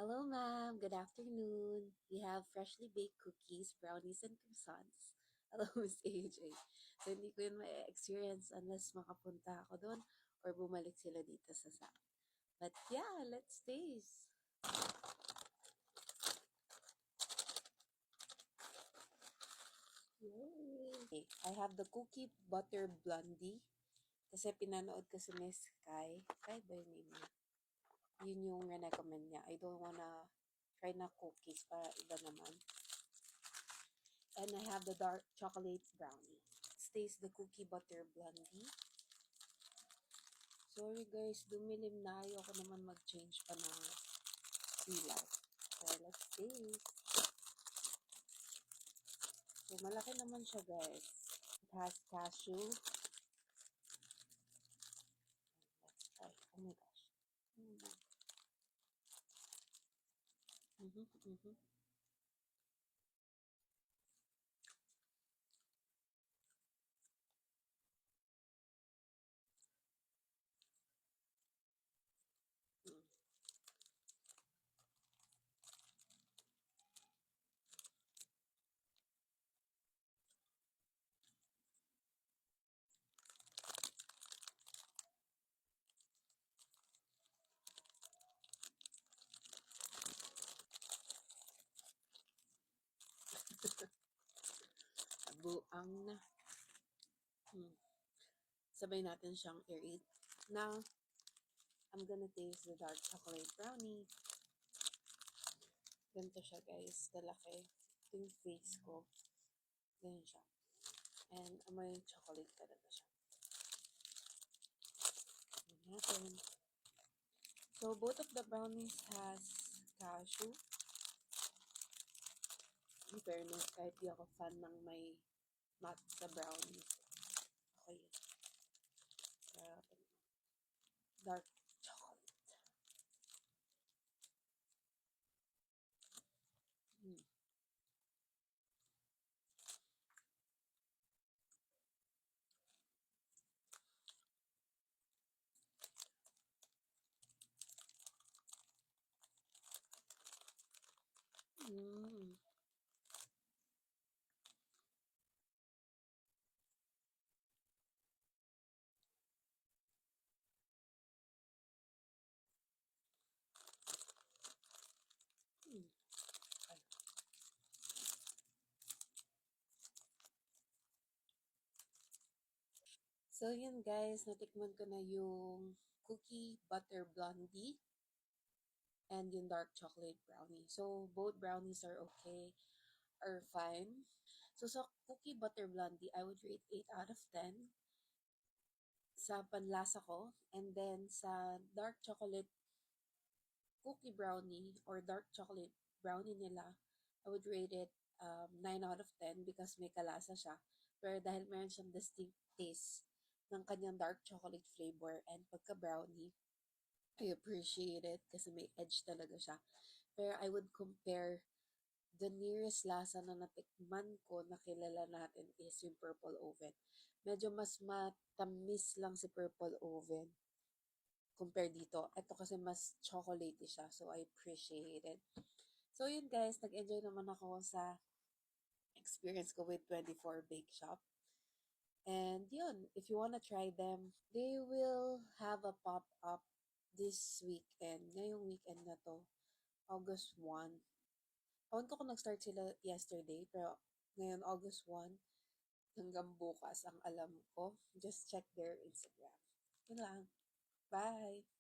Hello, ma'am. Good afternoon. We have freshly baked cookies, brownies, and croissants. Hello, Miss AJ. So, hindi ko yun ma-experience unless makapunta ako doon or bumalik sila dito sa South. But yeah, let's taste. Yay! Okay, I have the cookie butter blondie. Kasi pinanood ko si Miss Sky. Sky ba yung name niya? Yun yung recommend niya. I don't wanna try na cookies para iba naman. And I have the dark chocolate brownie. Stays the cookie butter blondie. Sorry guys, dumilim na. Ayoko naman mag-change pa ng ilaw. So let's taste. So malaki naman siya guys. It has cashew. Let's try. Oh my gosh. Mm-hmm. Buang na. Sabay natin siyang i-eat. Now, I'm gonna taste the dark chocolate brownie. Ganito siya guys, kalaki. Ito yung face ko. Ganyan siya. And amoy chocolate talaga siya. Natin. So both of the brownies has cashew. In fairness, kahit di ako fan ng may nut sa brownies. Okay. Dark chocolate. Mm. Mm. Mm. So yun guys, natikman ko na yung cookie butter blondie and yung dark chocolate brownie. So both brownies are okay, are fine. So sa cookie butter blondie, I would rate 8 out of 10 sa panlasa ko. And then sa dark chocolate cookie brownie or dark chocolate brownie nila, I would rate it 9 out of 10 because may kalasa siya. Pero dahil meron siyang distinct taste ng kanyang dark chocolate flavor and pagka-brownie, I appreciate it kasi may edge talaga siya. Pero I would compare the nearest lasa na natikman ko na kilala natin is yung Purple Oven. Medyo mas matamis lang si Purple Oven compare dito. Ito kasi mas chocolatey siya. So, I appreciate it. So, yun guys. Nag-enjoy naman ako sa experience ko with 24 Bake Shop. And yun, if you wanna try them, they will have a pop-up this weekend. Ngayong weekend na to. August 1. Ewan ko kung nag-start sila yesterday, pero ngayon August 1 hanggang bukas ang alam ko. Just check their Instagram. Yun lang. Bye!